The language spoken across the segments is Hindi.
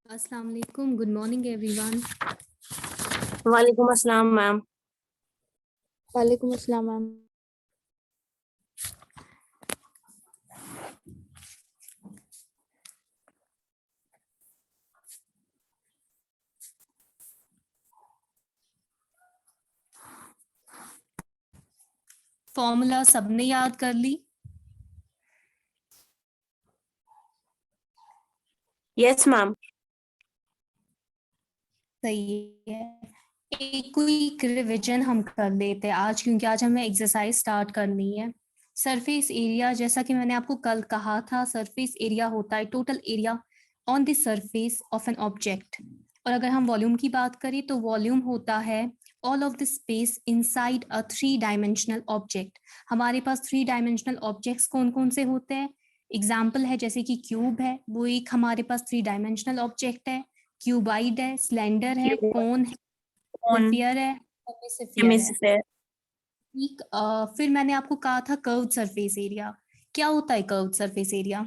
अस्सलाम वालेकुम, गुड मॉर्निंग एवरीवन। वालेकुम अस्सलाम मैम। वालेकुम अस्सलाम मैम। फॉर्मूला सबने याद कर ली? Yes ma'am. सही है। एक क्विक रिवीजन हम कर लेते हैं आज, क्योंकि आज हमें एक्सरसाइज स्टार्ट करनी है। सरफेस एरिया, जैसा कि मैंने आपको कल कहा था, सरफेस एरिया होता है total area on the surface of an object. और अगर हम वॉल्यूम की बात करें तो वॉल्यूम होता है all of the space inside a 3 dimensional object. हमारे पास 3 डायमेंशनल ऑब्जेक्ट्स कौन कौन से होते हैं? एग्जाम्पल है जैसे कि क्यूब है, वो एक हमारे पास 3 डायमेंशनल ऑब्जेक्ट है। क्यूबाइड है, स्लेंडर है, कोन है, स्फीयर है, हेमिस्फीयर है। हेमिस्फीयर। ठीक। फिर मैंने आपको कहा था कर्व्ड सरफेस एरिया। क्या होता है कर्व्ड सरफेस एरिया?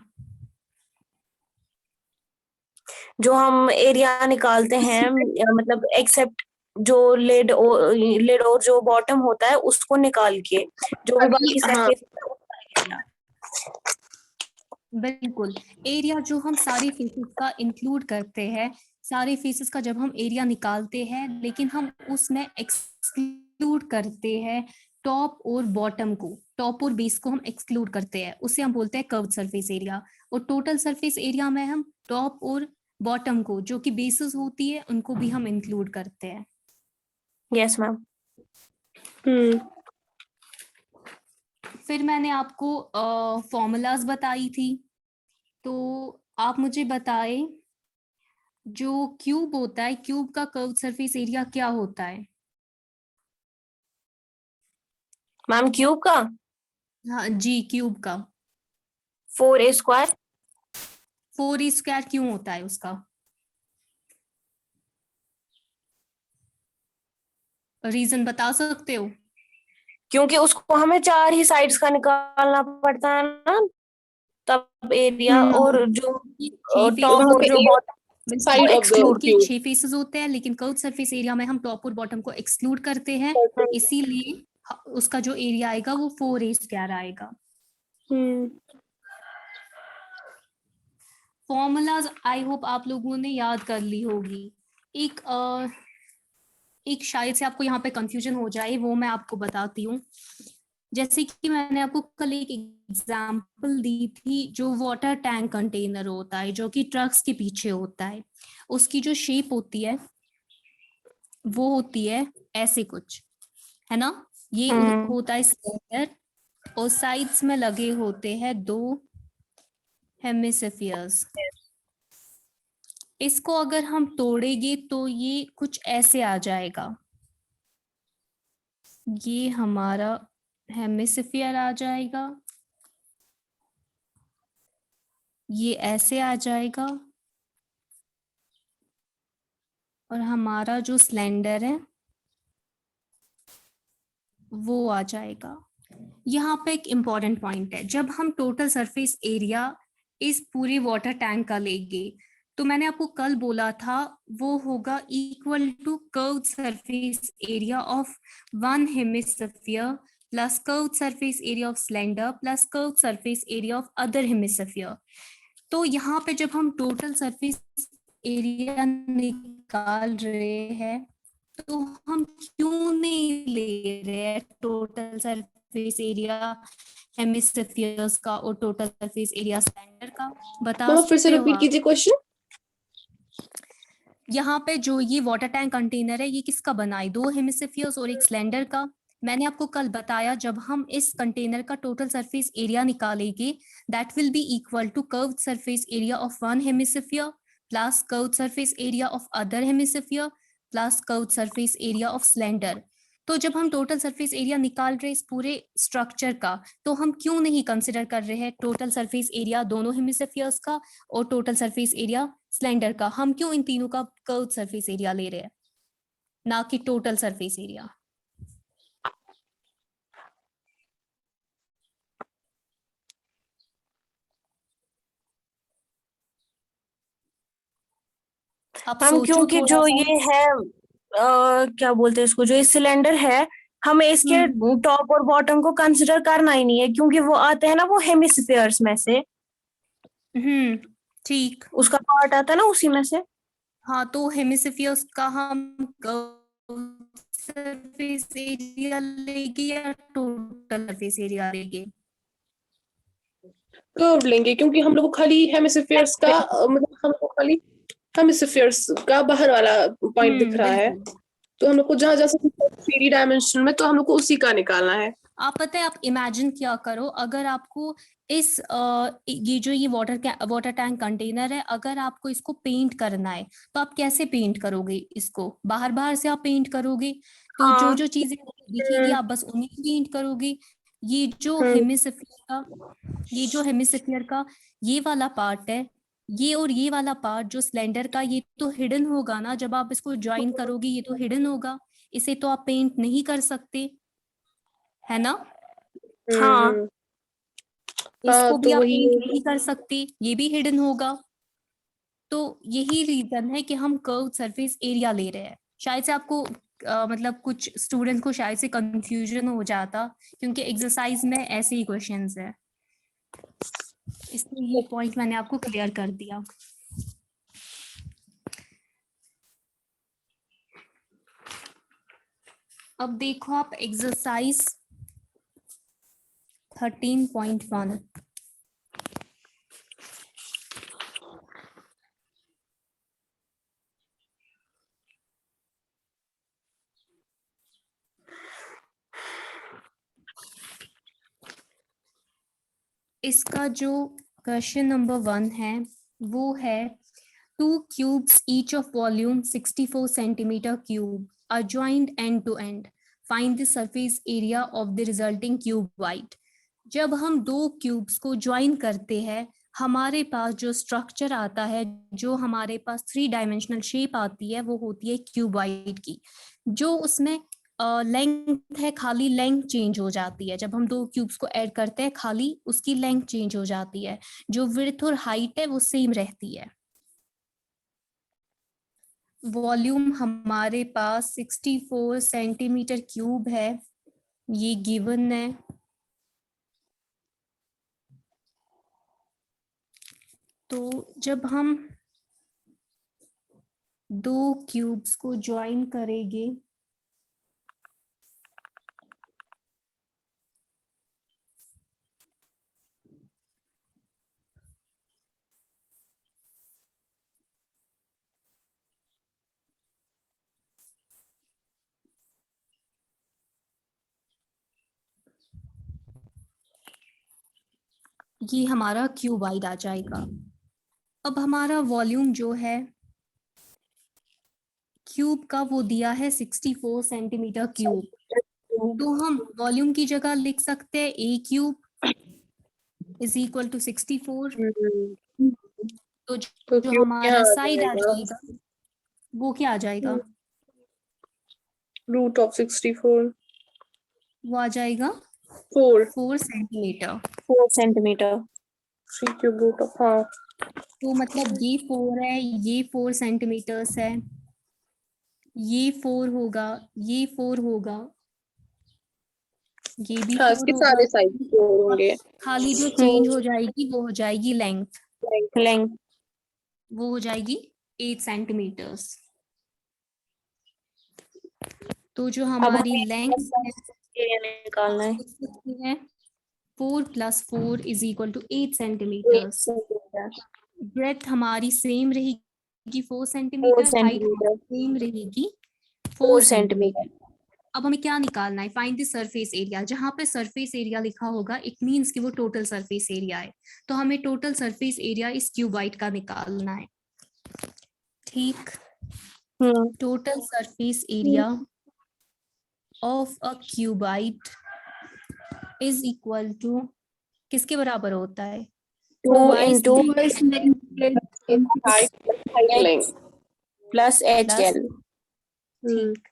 जो हम एरिया निकालते हैं मतलब एक्सेप्ट जो लेड और जो बॉटम होता है उसको निकाल के जो भी बाकी सरफेस होता है उसका एरिया। बिल्कुल। एरिया जो हम सारी फेसेस का इंक्लूड करते हैं, सारे फेसेस का जब हम एरिया निकालते हैं, लेकिन हम उसमें एक्सक्लूड करते हैं टॉप और बॉटम को, टॉप और बेस को हम एक्सक्लूड करते हैं, उसे हम बोलते हैं कर्व्ड सरफेस एरिया। और टोटल सरफेस एरिया में हम टॉप और बॉटम को, जो कि बेसिस होती है, उनको भी हम इंक्लूड करते हैं। Yes ma'am. फिर मैंने आपको फॉर्मूलाज बताई थी, तो आप मुझे बताए जो क्यूब होता है, क्यूब का कर्व्ड सरफेस एरिया क्या होता है? मैम क्यूब का हाँ जी, क्यूब का 4a² 4 स्क्वायर क्यों होता है उसका? रीजन बता सकते हो? क्योंकि उसको हमें 4 ही साइड्स का निकालना पड़ता है ना, तब एरिया और जो टॉप और जो बॉटम को एक्सक्लूड के 6 फेसेस होते हैं, लेकिन कर्व्ड सरफेस एरिया में हम टॉप और बॉटम को एक्सक्लूड करते हैं, इसीलिए उसका जो एरिया आएगा वो 4a² आएगा। फॉर्मूलाज आई होप आप लोगों ने याद कर ली होगी। एक शायद से आपको यहाँ पे कंफ्यूजन हो जाए, वो मैं आपको बताती हूँ। जैसे कि मैंने आपको कल एक एग्जांपल दी थी, जो वाटर टैंक कंटेनर होता है, जो कि ट्रक्स के पीछे होता है, उसकी जो शेप होती है वो होती है ऐसे कुछ, है ना? ये होता है स्क्वायर, और साइड्स में लगे होते हैं 2 हेमिस्फीयर्स। इसको अगर हम तोड़ेंगे तो ये कुछ ऐसे आ जाएगा। ये हमारा हेमिस्फीयर आ जाएगा, ये ऐसे आ जाएगा, और हमारा जो सिलेंडर है वो आ जाएगा। यहाँ पे एक इम्पॉर्टेंट पॉइंट है, जब हम टोटल सरफेस एरिया इस पूरे वाटर टैंक का लेंगे, तो मैंने आपको कल बोला था वो होगा equal to curved surface area of 1 hemisphere plus curved surface area of cylinder plus curved surface area of other hemisphere. तो यहाँ पे जब हम टोटल सरफेस एरिया निकाल रहे हैं, तो हम क्यों नहीं ले रहे हैं टोटल सरफेस एरिया हेमिस्फीयर्स का और टोटल सरफेस एरिया सिलेंडर का? बता फिर से सकते हो रिपीट आप? कीजिए क्वेश्चन। यहाँ पे जो ये वाटर टैंक कंटेनर है, ये किसका बना है? 2 हेमिस्फीयर्स और एक सिलेंडर का। मैंने आपको कल बताया, जब हम इस कंटेनर का टोटल सरफेस एरिया निकालेंगे, that will be equal to curved surface area of 1 hemisphere plus curved surface area of other hemisphere plus curved surface area of cylinder. तो जब हम टोटल सरफेस एरिया निकाल रहे हैं इस पूरे स्ट्रक्चर का, तो हम क्यों नहीं कंसिडर कर रहे हैं टोटल सरफेस एरिया दोनों हेमिस्फीयर्स का और टोटल सरफेस एरिया सिलेंडर का? हम क्यों इन तीनों का कर्व्ड सरफेस एरिया ले रहे हैं, ना कि टोटल सरफेस एरिया? आप हम सोचो क्योंकि थोड़ा जो सा। ये है क्या बोलते हैं इसको, जो ये सिलेंडर है, हमें इसके टॉप और बॉटम को कंसिडर करना ही नहीं है, क्योंकि वो आते हैं ना वो हेमिस्फीयर्स में से, ठीक। उसका पार्ट आता है ना उसी में से। हाँ, तो हेमिस्फीयर्स का हम सरफेस एरिया लेंगे या टोटल सरफेस एरिया लेंगे? कर्व लेंगे, क्योंकि हम लोग को खाली हेमिस्फीयर्स का मतलब हमको खाली हेमिस्फीयर्स का बाहर वाला पॉइंट दिख रहा है, बिल्कुल। तो हम लोग को जहां जहां 3D डायमेंशन में, तो हम लोग को उसी का निकालना है। आप पता है, आप इमेजिन क्या करो, अगर आपको इस ये जो ये वाटर टैंक कंटेनर है, अगर आपको इसको पेंट करना है तो आप कैसे पेंट करोगे इसको? बाहर बाहर से आप पेंट करोगे, तो जो हाँ। जो चीजें दिखेगी आप बस उन्हीं पेंट करोगे। ये जो हम्म। हेमिस्फीयर का ये जो हेमिस्फीयर का ये वाला पार्ट है, ये और ये वाला पार्ट जो सिलेंडर का, ये तो हिडन होगा ना, जब आप इसको ज्वाइन करोगे ये तो हिडन होगा, इसे तो आप पेंट नहीं कर सकते, है ना? हाँ। हम्म। इसको भी तो आप वही पेंट नहीं कर सकते, ये भी हिडन होगा। तो यही रीजन है कि हम कर्व सरफेस एरिया ले रहे हैं। शायद से आपको मतलब कुछ स्टूडेंट को शायद से कंफ्यूजन हो जाता, क्योंकि एक्सरसाइज में ऐसे ही क्वेश्चंस है, इसलिए ये पॉइंट मैंने आपको क्लियर कर दिया। अब देखो आप एक्सरसाइज 13.1। इसका जो क्वेश्चन नंबर 1 है वो है, 2 cubes each of volume 64 centimeter cube are joined end to end. Find the surface area of the resulting cuboid. जब हम दो क्यूब्स को ज्वाइन करते हैं, हमारे पास जो स्ट्रक्चर आता है, जो हमारे पास 3 डायमेंशनल शेप आती है, वो होती है क्यूबॉइड की। जो उसमें लेंथ है, खाली लेंथ चेंज हो जाती है, जब हम दो क्यूब्स को ऐड करते हैं खाली उसकी लेंथ चेंज हो जाती है, जो विड्थ और हाइट है वो सेम रहती है। वॉल्यूम हमारे पास 64 सेंटीमीटर क्यूब है, ये गिवन है। तो जब हम दो क्यूब्स को ज्वाइन करेंगे, ये हमारा क्यूबाइड आ जाएगा। अब हमारा वॉल्यूम जो है क्यूब का वो दिया है 64 सेंटीमीटर क्यूब, तो हम वॉल्यूम की जगह लिख सकते हैं ए क्यूब इज इक्वल टू 64। तो तो जो क्यूब हमारा यहाँ आ साइड आ जाएगा जाएगा वो क्या आ जाएगा? Root of 64। वो आ जाएगा 4 4 centimetre. 4 centimetre. 3 cube root of, हाँ। तो मतलब ये 4 है, ये 4 सेंटीमीटर्स है, ये 4 होगा, ये 4 होगा, ये भी हाँ, 4 इसके होगा। सारे साइड 4 होंगे। खाली जो चेंज हो जाएगी वो हो जाएगी लेंथ, लेंथ। वो हो जाएगी 8 सेंटीमीटर्स। तो जो अब हमारी हमें लेंथ एरिया निकालना है। है 4 + 4 is equal to 8 8 centimetres. Centimetre. Breadth हमारी सेम रहेगी 4 4 सेंटीमीटर, हाइट सेंटीमीटर। सेम रहेगी 4 4 सेंटीमीटर। सेंटीमीटर। अब हमें क्या निकालना है? Find the surface area. जहां पे सरफेस एरिया लिखा होगा इट मींस कि वो टोटल सरफेस एरिया है, तो हमें टोटल सरफेस एरिया इस क्यूबाइड का निकालना है। ठीक, total surface area of a cuboid is equal to किसके बराबर होता है? 2 Twice into height length. Plus H plus. L. ठीक,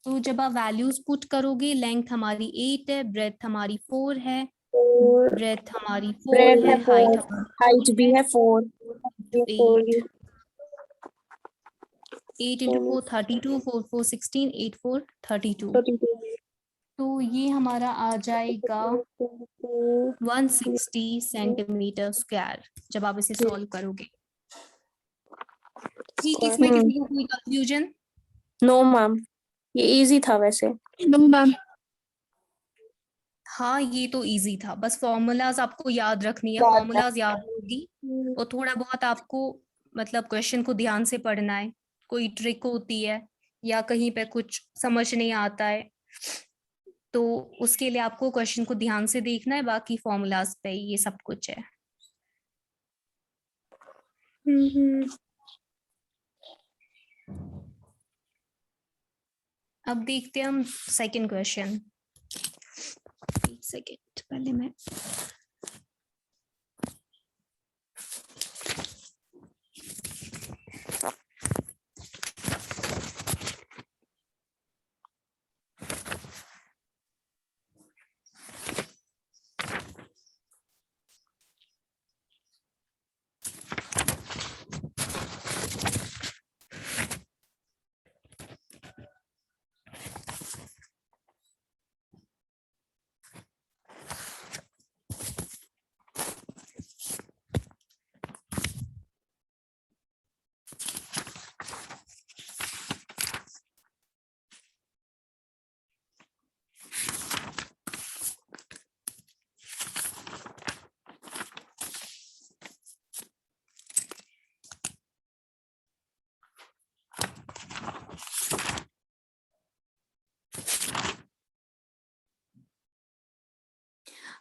तो जब आप वैल्यूज पुट करोगे, लेंथ हमारी 8 है, ब्रेथ हमारी 4 है, ब्रेथ हमारी 4 ब्रेड है है, हाइट 4, हमारी हाइट 4 भी है, है 4। 8। 8 into 4 32, 4 4 16, 8 4 32। 32 तो ये हमारा आ जाएगा 160 सेंटीमीटर स्क्वायर जब आप इसे सॉल्व करोगे। ठीक, इसमें किसी को कोई कंफ्यूजन? नो मैम, ये इजी था वैसे। No ma'am. हाँ, ये तो इजी था, बस फॉर्मूलाज आपको याद रखनी है, फॉर्मूलाज याद होगी और थोड़ा बहुत आपको मतलब क्वेश्चन को ध्यान से पढ़ना है। कोई ट्रिक होती है या कहीं पे कुछ समझ नहीं आता है तो उसके लिए आपको क्वेश्चन को ध्यान से देखना है, बाकी फॉर्मूलाज पे ये सब कुछ है। अब देखते हैं हम सेकंड क्वेश्चन। एक सेकंड, पहले मैं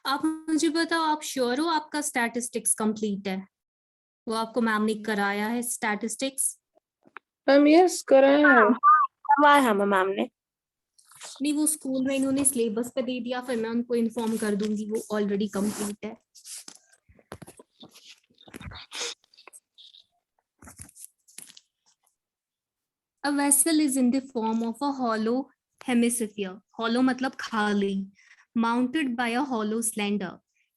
आप मुझे बताओ, आप श्योर हो आपका स्टैटिस्टिक्स कंप्लीट है? वो आपको मैम ने कराया है स्टैटिस्टिक्स? मैम यस कराया है। करवाया है मैम ने। नहीं, वो स्कूल में इन्होंने सिलेबस पे दे दिया, फिर मैं उनको इन्फॉर्म कर दूंगी, वो ऑलरेडी कंप्लीट है। A vessel is in the form of a hollow hemisphere. Hollow मतलब खाली, mounted by a hollow cylinder.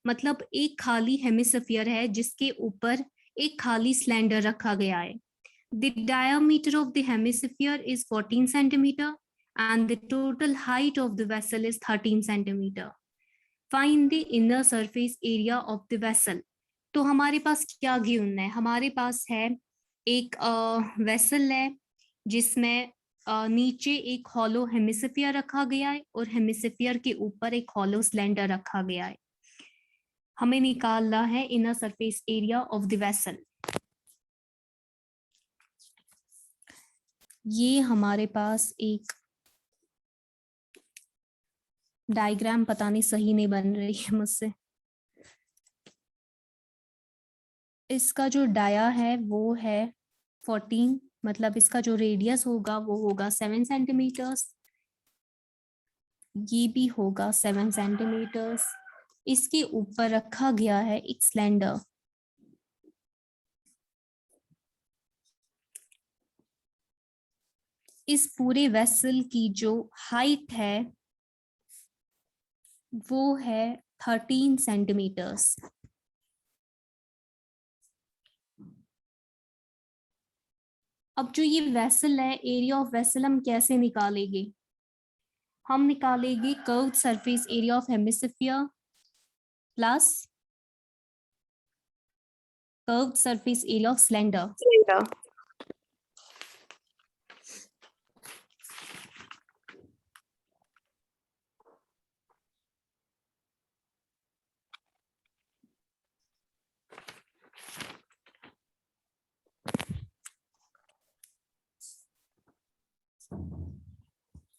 मतलब एक खाली हेमिस्फीयर है जिसके ऊपर एक खाली सिलेंडर रखा गया है। The diameter of the hemisphere is 14 centimeter and the total height of the vessel is 13 centimeter. Find the inner surface area of the vessel. तो हमारे पास क्या गिवन है? हमारे पास है एक वेसल है जिसमें नीचे एक हॉलो हेमिस्फीयर रखा गया है और हेमिस्फीयर के ऊपर एक हॉलो सिलेंडर रखा गया है। हमें निकालना है inner surface area of the vessel. ये हमारे पास एक डायग्राम, पता नहीं सही नहीं बन रही है मुझसे। इसका जो डाया है वो है 14, मतलब इसका जो रेडियस होगा वो होगा 7 सेंटीमीटर्स, ये भी होगा 7 सेंटीमीटर्स। इसके ऊपर रखा गया है एक सिलेंडर। इस पूरे वेसल की जो हाइट है वो है 13 सेंटीमीटर्स। अब जो ये वेसल है, एरिया ऑफ वेसल हम कैसे निकालेंगे? हम निकालेंगे curved surface area of hemisphere plus curved surface area of cylinder.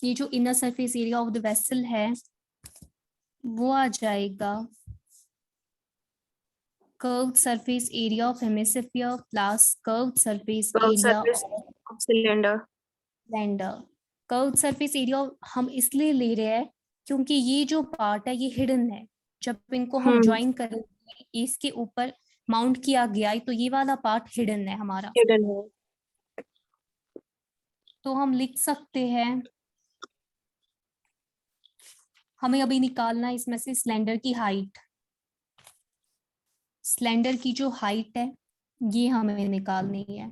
ये जो inner surface area of the vessel है वो आ जाएगा curved surface area of hemisphere plus curved surface area of cylinder. Cylinder. Curved surface area हम इसलिए ले रहे हैं क्योंकि ये जो पार्ट है ये हिडन है। जब इनको हम ज्वाइन करेंगे, इसके ऊपर माउंट किया गया है तो ये वाला पार्ट हिडन है हमारा। हिडन है। तो हम लिख सकते हैं, हमें अभी निकालना है इसमें से सिलेंडर की हाइट। सिलेंडर की जो हाइट है ये हमें निकालनी है।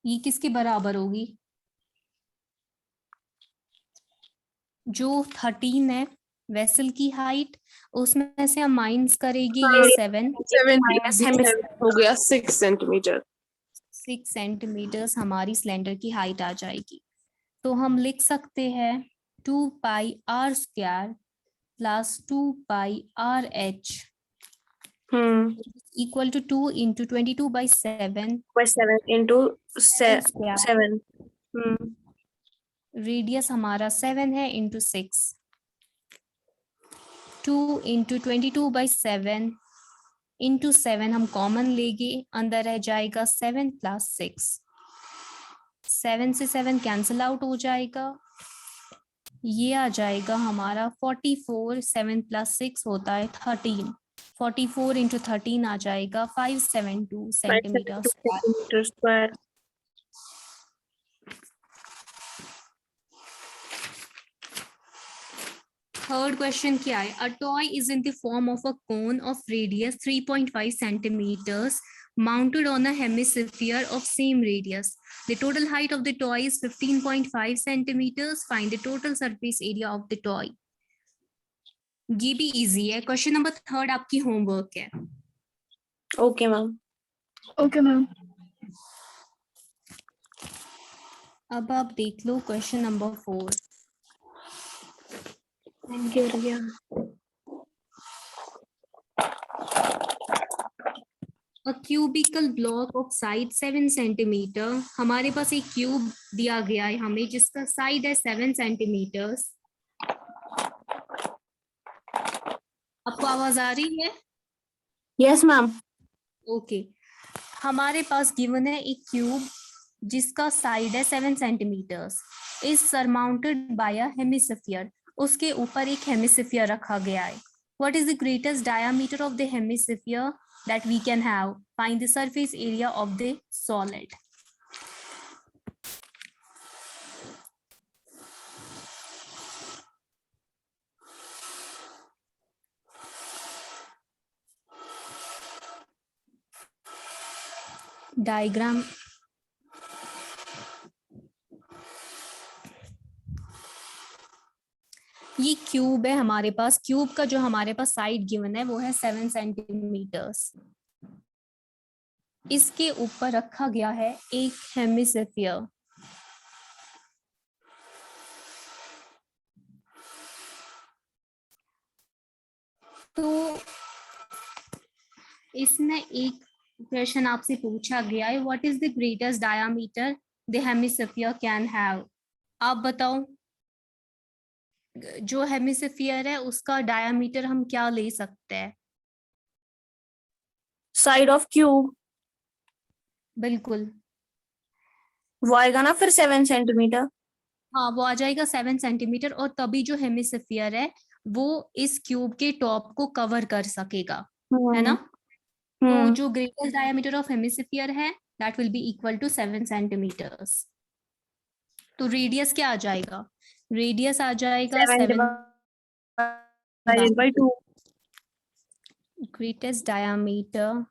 ये किसके बराबर होगी? जो 13 है वेसल की हाइट, उसमें से हम माइनस करेंगे ये 7 7 हो गया 6 सेंटीमीटर। 6 सेंटीमीटर्स हमारी सिलेंडर की हाइट आ जाएगी। तो हम लिख सकते हैं 2πr² plus 2πrh equal to 2 into 22/7 7 into square. 7। Radius हमारा 7 है इंटू 6, 2 इंटू 22/7 इंटू 7 हम कॉमन लेंगे, अंदर रह जाएगा 7 प्लस 6, 7 से 7 कैंसिल आउट हो जाएगा, ये आ जाएगा हमारा 44, 7 प्लस 6 होता है 13, 44 इंटू 13 आ जाएगा 572 centimetre square. Centimetre square. Third question क्या है? A toy is in the form of a cone of radius 3.5 centimetres mounted on a hemisphere of same radius. The total height of the toy is 15.5 centimeters. Find the total surface area of the toy. ये भी इजी है। क्वेश्चन नंबर 3 आपकी होमवर्क है। Okay ma'am. Okay ma'am. अब आप देख लो question number 4। A cubical block of side 7 centimetre, हमारे पास एक क्यूब दिया गया है हमें जिसका साइड है 7 सेंटीमीटर्स। आपको आवाज आ रही है? Yes ma'am. ओके, हमारे पास गिवन है एक क्यूब जिसका साइड है 7 centimetres, is surmounted by a hemisphere. उसके ऊपर एक हेमिस्फीयर रखा गया है। What is the greatest diameter of the hemisphere that we can have? Find the surface area of the solid. Diagram. ये क्यूब है हमारे पास, क्यूब का जो हमारे पास साइड गिवन है वो है 7 सेंटीमीटर्स। इसके ऊपर रखा गया है एक हेमिस्फीयर। तो इसमें एक क्वेश्चन आपसे पूछा गया है, what is the greatest diameter the hemisphere can have? आप बताओ, जो हेमिस्फीयर है उसका डायमीटर हम क्या ले सकते हैं? साइड ऑफ क्यूब बिल्कुल, वो आएगा ना फिर 7 सेंटीमीटर। हाँ वो आ जाएगा 7 सेंटीमीटर, और तभी जो हेमिस्फीयर है वो इस क्यूब के टॉप को कवर कर सकेगा, है ना? तो जो ग्रेटेस्ट डायमीटर ऑफ हेमिस्फीयर है that will be equal to 7 centimetres. तो रेडियस क्या आ जाएगा? रेडियस आ जाएगा 7 by 2। greatest diameter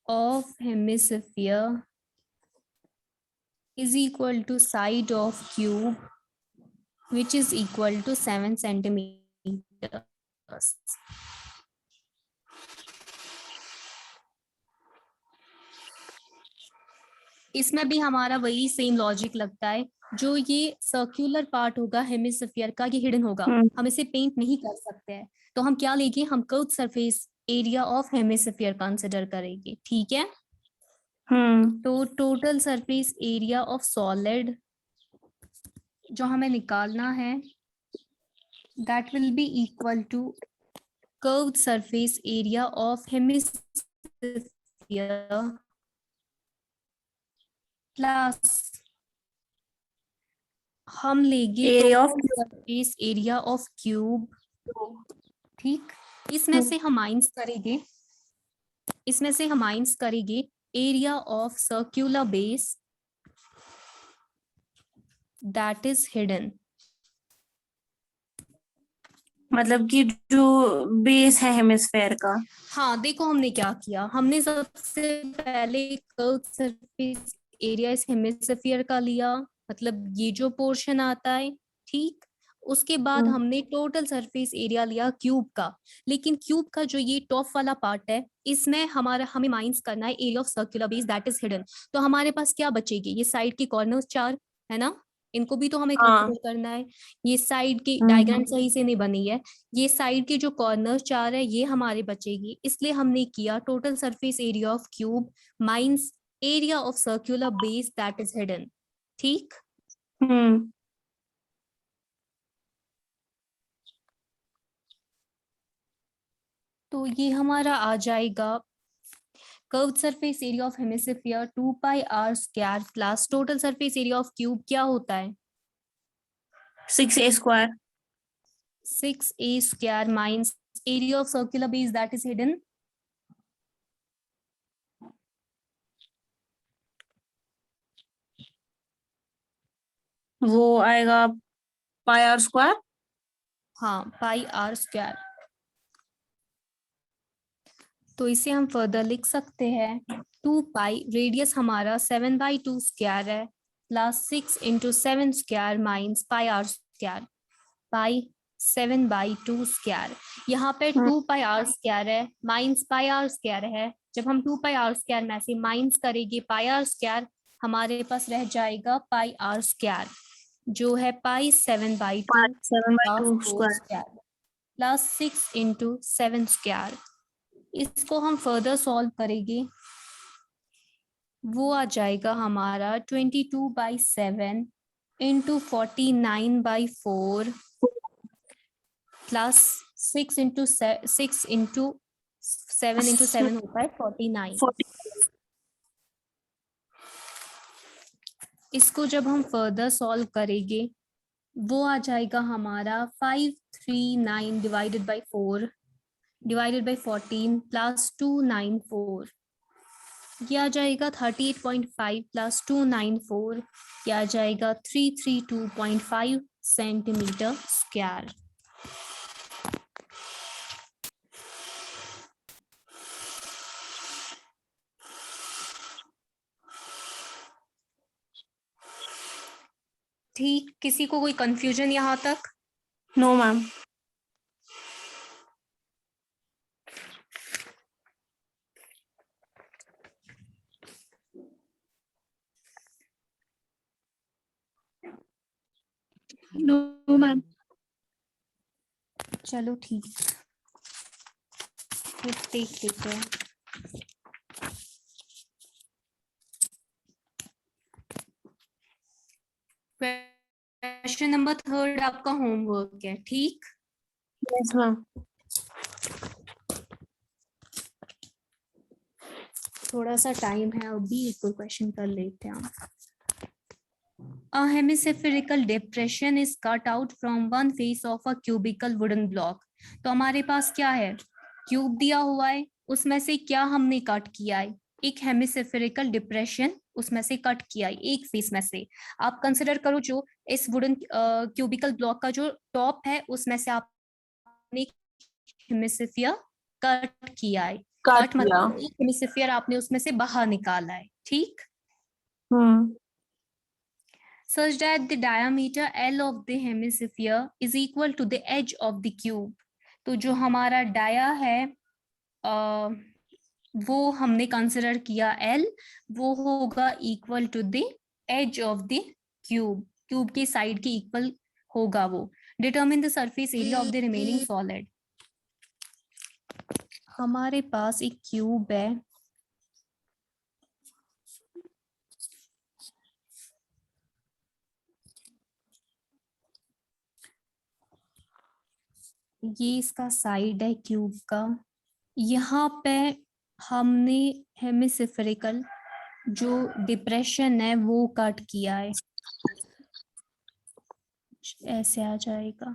of hemisphere is equal to side of cube which is equal to 7 centimeters. इसमें भी हमारा वही सेम लॉजिक लगता है। जो ये सर्कुलर पार्ट होगा हेमिस्फीयर का ये हिडन होगा, हम इसे पेंट नहीं कर सकते हैं, तो हम क्या लेंगे? हम curved surface area of hemisphere consider करेंगे, ठीक है? तो total surface area of solid जो हमें निकालना है that will be equal to curved surface area of hemisphere plus हम लेंगे सरफेस एरिया ऑफ क्यूब, ठीक? इसमें से हम माइनस करेंगे, इसमें से हम माइनस करेंगे area of circular base that is hidden. मतलब कि जो बेस है हेमिस्फेयर का। हाँ देखो हमने क्या किया, हमने सबसे पहले कर्व सरफेस एरिया इस हेमिस्फीयर का लिया, मतलब ये जो पोर्शन आता है, ठीक। उसके बाद हमने टोटल सरफेस एरिया लिया क्यूब का, लेकिन क्यूब का जो ये टॉप वाला पार्ट है, इसमें हमें माइनस करना है area of circular base that is hidden. तो हमारे पास क्या बचेगी, ये साइड के कॉर्नर्स 4 है ना, इनको भी तो हमें हाँ। कंसीडर करना है। ये साइड की डायग्राम सही से नहीं बनी है, ये साइड के जो कॉर्नर्स 4 है ये हमारे बचेगी, इसलिए हमने किया total surface area of cube minus area of circular base that is hidden, ठीक। तो ये हमारा आ जाएगा curved surface area of hemisphere 2 pi r square plus total surface area of cube क्या होता है 6a square. 6a square minus area of circular base that is hidden, वो आएगा पाई आर स्क्वायर। हाँ पाई r स्क्वायर। तो इसे हम फर्दर लिख सकते हैं 2 पाई, रेडियस हमारा 7/2 स्क्वायर है plus 6 into 7 square minus pi r square, pi 7/2 square. यहाँ पे 2 पाई r स्क्वायर है माइनस पाई r स्क्वायर है, जब हम 2 पाई r स्क्वायर में से माइनस करेंगे पाई r स्क्वायर, हमारे पास रह जाएगा पाई r स्क्वायर जो है पाई 7/2 7/2 square. Square plus 6 into 7 square. इसको हम फर्दर सॉल्व करेंगे, वो आ जाएगा हमारा 22/7 इंटू 49/4 प्लस 6 इंटू 7 इंटू 7 होता है 49। इसको जब हम फर्दर सॉल्व करेंगे वो आ जाएगा हमारा 539 divided by 4 divided by 14 plus 294, ये आ जाएगा 38.5 प्लस 294, ये आ जाएगा 332.5 सेंटीमीटर स्क्वायर। ठीक, किसी को कोई कंफ्यूजन यहाँ तक? No ma'am. No ma'am. चलो ठीक, फिर देख लेते हैं। क्वेश्चन नंबर 3 आपका होमवर्क है, ठीक। Yes ma'am. थोड़ा सा टाइम है अभी, एक और क्वेश्चन कर लेते हैं हम। A hemispherical depression is cut out from one face of a cubical wooden block. तो हमारे पास क्या है, क्यूब दिया हुआ है, उसमें से क्या हमने कट किया है, एक हेमिस्फेरिकल डिप्रेशन उसमें से कट किया है एक फेस में से। आप कंसिडर करो जो इस वुडन क्यूबिकल ब्लॉक का जो टॉप है उसमें से आपने हेमिस्फीयर कट किया है, कट मतलब एक हेमिस्फीयर आपने उसमें से बाहर निकाला है, ठीक। Such that the diameter L of the hemisphere is equal to the edge of the cube. तो जो हमारा डाया है वो हमने कंसिडर किया L, वो होगा equal to the edge of the cube, cube के साइड के इक्वल होगा वो। Determine the surface area of the remaining solid. हमारे पास एक क्यूब है, ये इसका साइड है क्यूब का, यहाँ पे हमने हेमिस्फेरिकल जो डिप्रेशन है वो कट किया है, ऐसे आ जाएगा,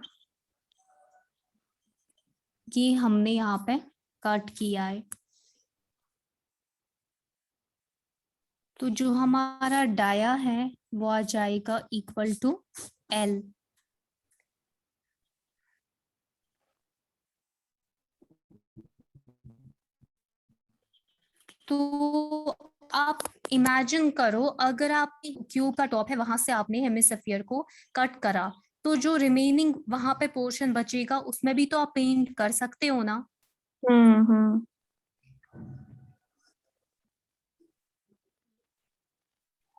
ये हमने यहाँ पे कट किया है। तो जो हमारा डाया है वो आ जाएगा इक्वल टू L। तो आप इमेजिन करो, अगर आप क्यूब का टॉप है वहां से आपने हेमिस्फीयर को कट करा, तो जो रिमेनिंग वहां पे पोर्शन बचेगा उसमें भी तो आप पेंट कर सकते हो ना। हम्म।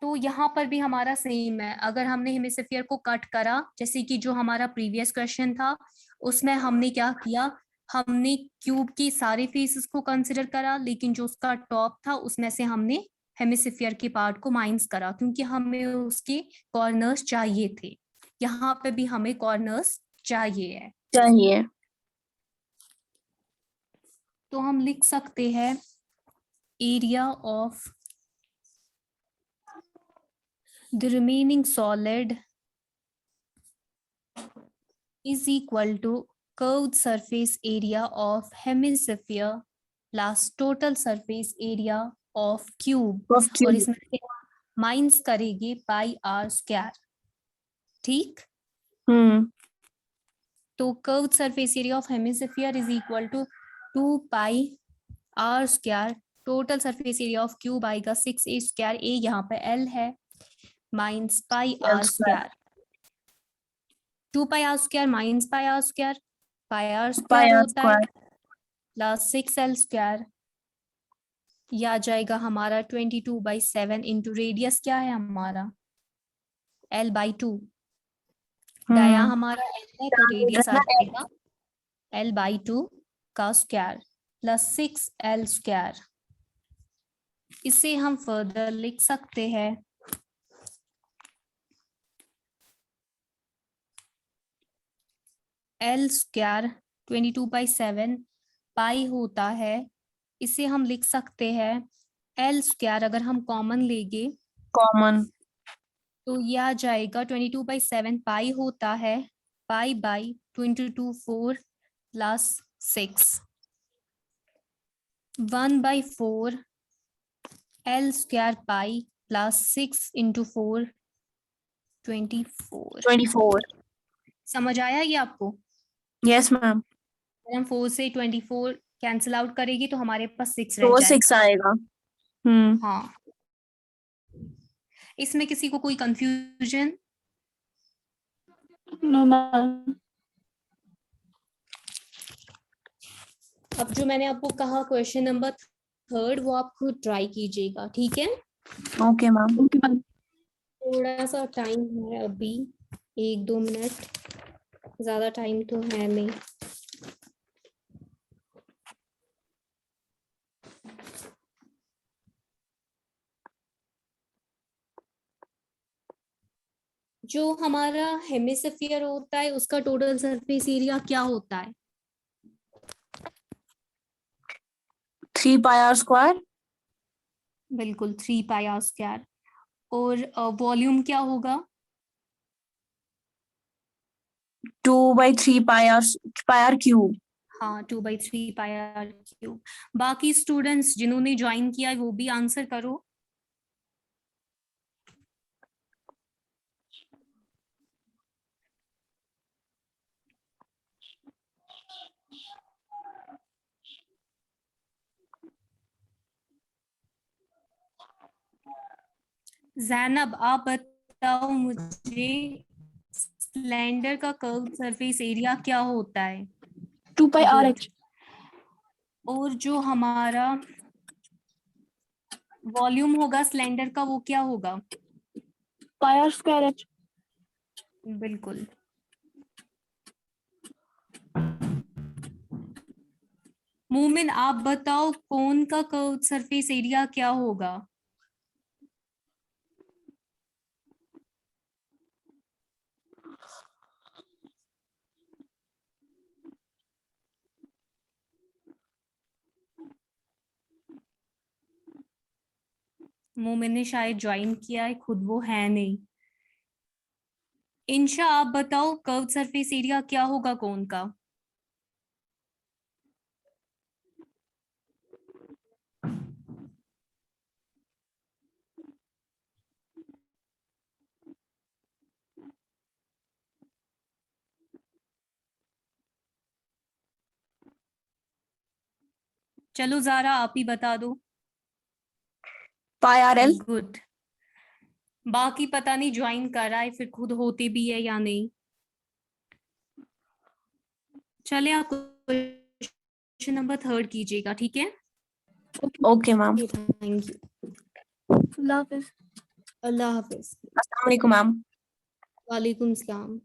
तो यहाँ पर भी हमारा सेम है, अगर हमने हेमिस्फीयर को कट करा, जैसे कि जो हमारा प्रीवियस क्वेश्चन था उसमें हमने क्या किया, हमने क्यूब की सारे फेसेस को कंसिडर करा, लेकिन जो उसका टॉप था उसमें से हमने हेमिस्फीयर के पार्ट को माइनस करा, क्योंकि हमें उसके कॉर्नर्स चाहिए थे। यहाँ पे भी हमें कॉर्नर्स चाहिए है, चाहिए। तो हम लिख सकते हैं area of the remaining solid is equal to curved surface area of hemisphere plus total surface area of cube, of और क्यूब। इसमें से माइनस करेंगे पाई आर स्क्वायर। ठीक, तो curved surface area of hemisphere is equal to 2 pi are square, total surface area of cube आएगा 6a स्क्वायर, ए यहाँ पे एल है, minus pi are square, 2 pi are square minus pi R pi square R होता है स्क्वायर। प्लस 6l स्क्वायर, यह आ जाएगा हमारा 22/7 इंटू रेडियस क्या है हमारा l/2, डाया हमारा l है तो रेडियस आ जाएगा l/2 का स्क्वायर प्लस 6l स्क्वायर। इसे हम फर्दर लिख सकते हैं l स्क्वायर 22/7 पाई होता है, इसे हम लिख सकते हैं l स्क्वायर, अगर हम कॉमन लेंगे कॉमन। तो यह आ जाएगा 22/7 पाई होता है, pi by 22/4 plus 6, 1/4 l square pi plus 6 into 4 24। 24। समझ आया ये आपको? Yes ma'am. अगर हम 4 से 24 कैंसिल आउट करेगी तो हमारे पास 6 तो रह वो 6 जाएगा। आएगा। हाँ, इसमें किसी को कोई कंफ्यूजन? No ma'am. अब जो मैंने आपको कहा क्वेश्चन नंबर 3 वो आप खुद ट्राई कीजिएगा, ठीक है? Okay ma'am. Okay ma'am. थोड़ा सा टाइम है अभी, 1-2 मिनट, ज्यादा टाइम तो है नहीं। जो हमारा हेमिस्फीयर होता है उसका टोटल सरफेस एरिया क्या होता है? 3 पाई आर स्क्वायर। बिल्कुल 3 पाई आर स्क्वायर। और वॉल्यूम क्या होगा? 2/3 पाई आर क्यूब। हाँ, 2/3 पाई आर क्यूब। बाकी स्टूडेंट्स जिन्होंने ज्वाइन किया है वो भी आंसर करो। जैनब आप बताओ मुझे, सिलेंडर का कर्व सरफेस एरिया क्या होता है? 2 पाई आर Good. एच। और जो हमारा वॉल्यूम होगा सिलेंडर का वो क्या होगा? पाई आर स्क्वायर एच। बिल्कुल। मोमिन आप बताओ कोन का कर्व सरफेस एरिया क्या होगा? मोमिन ने शायद ज्वाइन किया है, खुद वो है नहीं। इंशा आप बताओ कर्व सरफेस एरिया क्या होगा कोन का? चलो जारा आप ही बता दो। पाई आर एल। गुड। बाकी पता नहीं ज्वाइन कर रहा है फिर खुद होते भी है या नहीं। चले आप क्वेश्चन नंबर 3 कीजिएगा, ठीक है? Okay ma'am. Thank you. अल्लाह हाफिज। अल्लाह हाफिज। अस्सलाम वालेकुम मैम। वालेकुम सलाम।